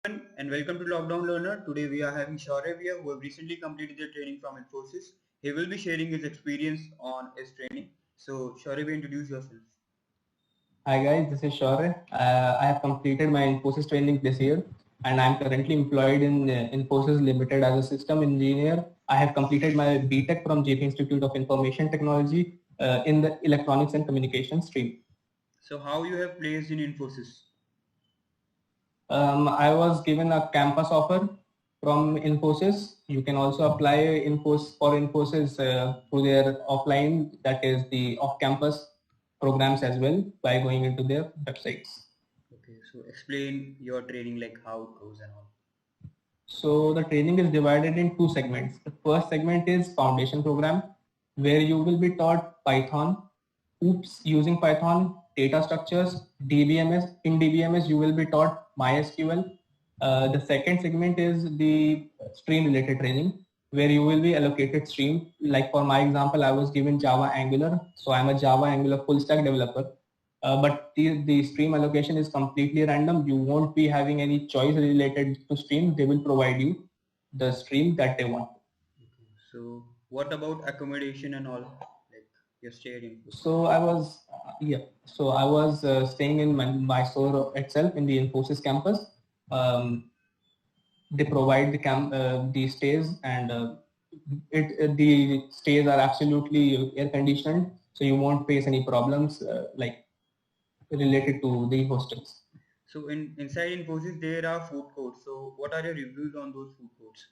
And welcome to Lockdown Learner. Today we are having Shaurya here who have recently completed their training from Infosys. He will be sharing his experience on his training. So Shaurya, introduce yourself. Hi guys, this is Shaurya. I have completed my Infosys training this year and I'm currently employed in Infosys Limited as a system engineer. I have completed my BTech from JP Institute of Information Technology in the electronics and communication stream. So how you have placed in Infosys? I was given a campus offer from Infosys. You can also apply for Infosys through their offline, that is the off-campus programs as well by going into their websites. Okay, so explain your training, like how it goes and all. So the training is divided in two segments. The first segment is foundation program, where you will be taught Python, OOPS using Python, data structures, DBMS. In DBMS, you will be taught MySQL. The second segment is the stream related training, where you will be allocated stream. Like for my example, I was given Java Angular. So I'm a Java Angular full stack developer. But the stream allocation is completely random. You won't be having any choice related to stream. They will provide you the stream that they want. Okay. So what about accommodation and all? Like your stay at Infosys? So I was staying in Mysore itself in the Infosys campus. Um, they provide the stays and the stays are absolutely air conditioned, so you won't face any problems like related to the hostels. So inside Infosys there are food courts. So what are your reviews on those food courts?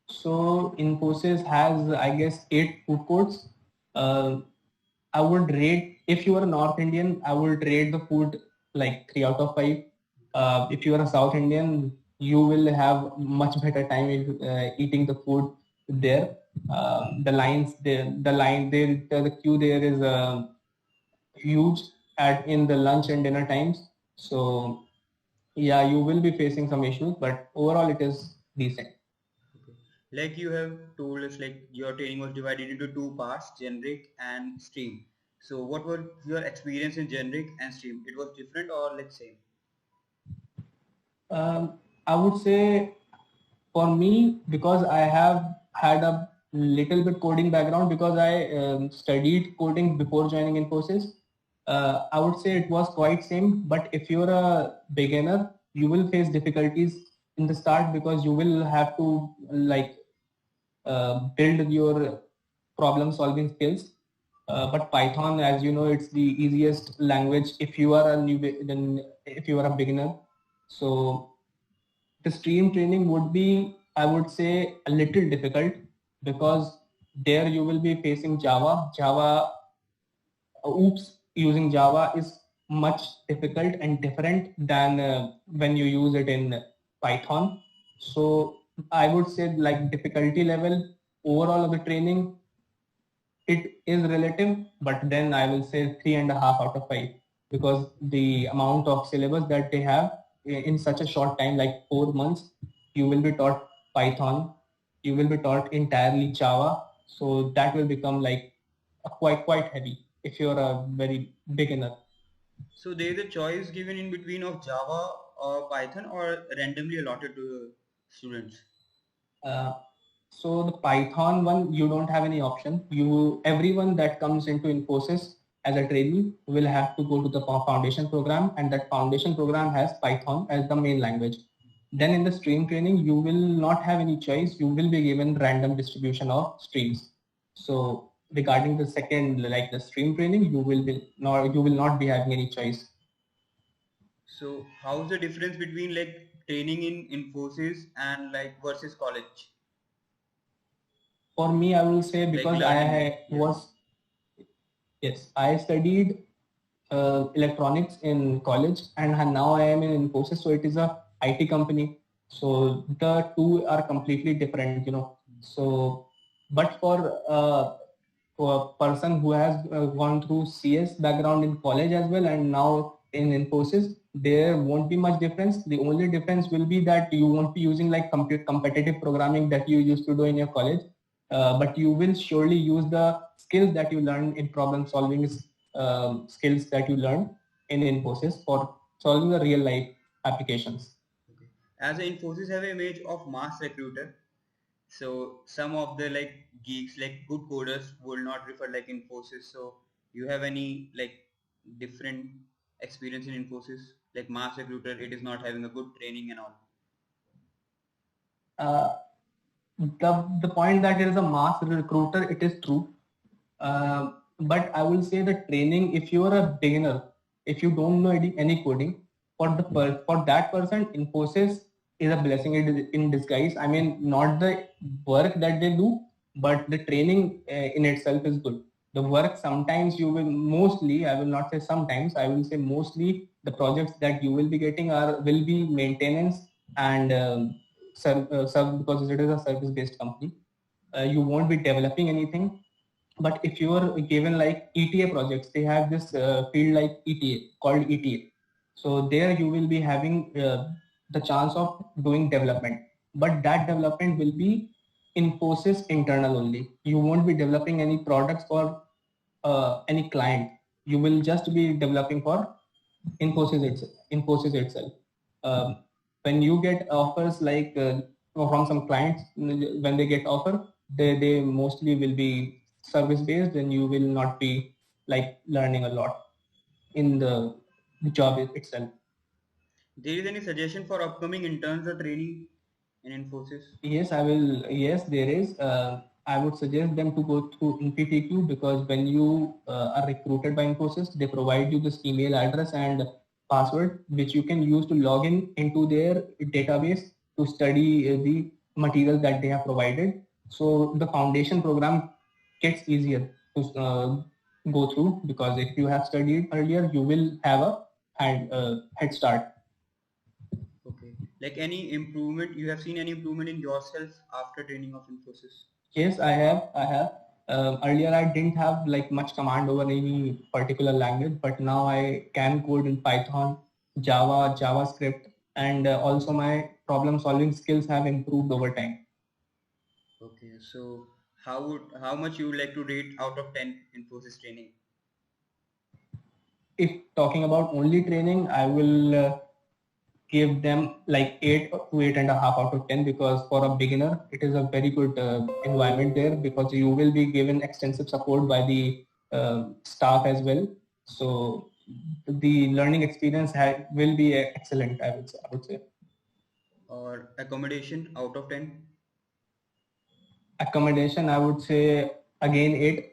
So Infosys has, I guess, 8 food courts. Uh, I would rate, if you are a North Indian, I would rate the food like 3 out of 5. If you are a South Indian, you will have much better time eating the food there. The queue there is huge at in the lunch and dinner times. So yeah, you will be facing some issues, but overall it is decent. Okay. Like you have told us, like your training was divided into two parts, generic and stream. So what was your experience in generic and stream? It was different or like same? I would say for me, because I have had a little bit coding background, because I studied coding before joining Infosys, I would say it was quite same. But if you're a beginner, you will face difficulties in the start because you will have to build your problem solving skills. But Python, as you know, it's the easiest language if you are if you are a beginner. So the stream training would be, I would say, a little difficult because there you will be facing Oops using Java is much difficult and different than when you use it in Python. So I would say like difficulty level overall of the training, it is relative, but then I will say 3.5 out of 5 because the amount of syllabus that they have in such a short time, like 4 months, you will be taught Python, you will be taught entirely Java. So that will become like quite heavy if you're a very beginner. So there is a choice given in between of Java or Python or randomly allotted to the students. Uh, so the Python one, you don't have any option. Everyone that comes into Infosys as a trainee will have to go to the foundation program, and that foundation program has Python as the main language. Then in the stream training, you will not have any choice. You will be given random distribution of streams. So regarding the second, like the stream training, you will not be having any choice. So how's the difference between like training in Infosys and like versus college? For me, I will say Like because learning, I yeah. was yes, I studied electronics in college, and now I am in Infosys. So it is a IT company. So the two are completely different, you know. So, but for a person who has gone through CS background in college as well, and now in Infosys, there won't be much difference. The only difference will be that you won't be using like competitive programming that you used to do in your college, but you will surely use the skills that you learn in problem solving skills that you learn in Infosys for solving the real life applications. Okay. as a Infosys have an image of mass recruiter, so some of the like geeks, like good coders, will not prefer like Infosys. So you have any like different experience in Infosys, like mass recruiter, it is not having a good training and all. Uh, the point that there is a mass recruiter, it is true. But I will say the training, if you are a beginner, if you don't know any coding, for that person, Infosys is a blessing in disguise. I mean, not the work that they do, but the training in itself is good. The work sometimes you will mostly, I will not say sometimes, I will say mostly the projects that you will be getting will be maintenance and because it is a service based company. You won't be developing anything, but if you are given like ETA projects, they have this field like ETA called ETA. So there you will be having the chance of doing development, but that development will be Infosys internal only. You won't be developing any products for any client. You will just be developing for Infosys itself. Infosys itself. Um, when you get offers like from some clients, when they get offer, they mostly will be service based, and you will not be like learning a lot in the job itself. There is any suggestion for upcoming interns or trainee in Infosys? Yes, I will. Yes, there is. I would suggest them to go through InfyTQ, because when you are recruited by Infosys, they provide you this email address and password, which you can use to log in into their database to study the material that they have provided. So the foundation program gets easier to go through, because if you have studied earlier, you will have a head start. Okay. Like any improvement, you have seen any improvement in yourself after training of Infosys? Yes, I have. I have. Earlier, I didn't have like much command over any particular language, but now I can code in Python, Java, JavaScript, and also my problem-solving skills have improved over time. Okay. So how much you would like to rate out of 10 Infosys training? If talking about only training, I will give them like 8 to 8.5 out of 10, because for a beginner, it is a very good environment there, because you will be given extensive support by the staff as well. So the learning experience will be excellent, I would say. Or accommodation out of 10? Accommodation, I would say again 8.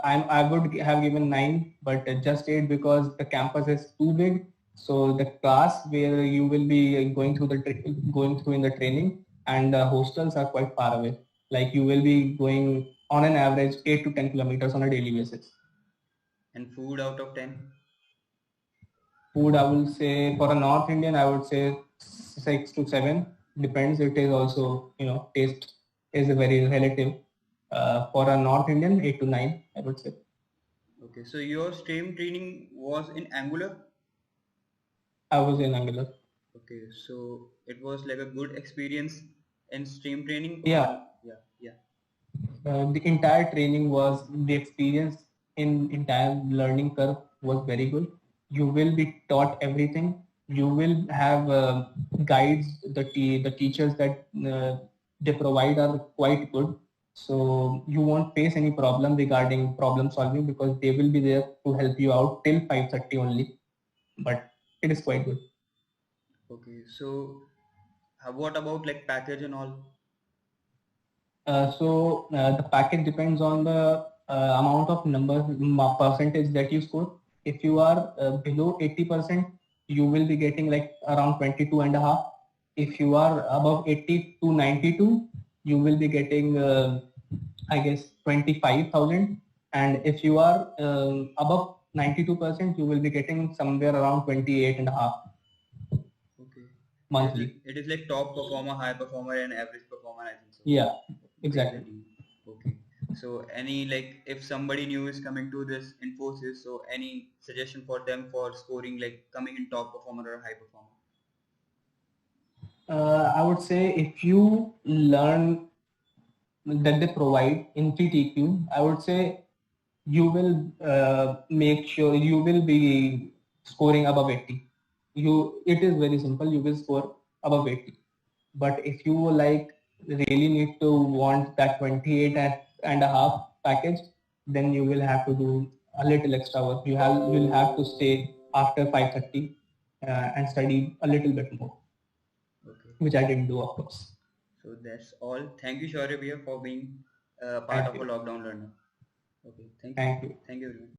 I would have given 9, but just 8 because the campus is too big. So the class where you will be going through in the training, and the hostels are quite far away. Like you will be going on an average 8 to 10 kilometers on a daily basis. And food out of 10? Food, I will say for a North Indian, I would say 6 to 7. Depends. It is also, taste is very relative. For a North Indian, 8 to 9, I would say. Okay. So your stream training was in Angular? I was in Angular. Okay. So it was like a good experience in stream training? Yeah, Yeah. Yeah. the entire training was the experience in entire learning curve was very good. You will be taught everything. You will have guides. The teachers that they provide are quite good. So you won't face any problem regarding problem solving, because they will be there to help you out till 5:30 only. But it is quite good. Okay. So what about like package and all? The package depends on the amount of percentage that you score. If you are below 80%, you will be getting like around 22 and a half. If you are above 80 to 92, you will be getting, I guess, 25,000. And if you are above 92%, you will be getting somewhere around 28 and a half Okay. monthly. It is like top performer, high performer, and average performer, I think so. Yeah, Based exactly. on team. Okay. So any like if somebody new is coming to this Infosys, so any suggestion for them for scoring like coming in top performer or high performer? I would say if you learn that they provide in PTQ, I would say you will make sure you will be scoring above 80. It is very simple. You will score above 80. But if you like really need to want that 28 and a half package, then you will have to do a little extra work. You'll have to stay after 5:30 and study a little bit more, Okay. which I didn't do, of course. So that's all. Thank you, Shaurya bhaiya, for being part Thank of a you. lockdown learner. Okay. Thank you. Thank you. Thank you everyone.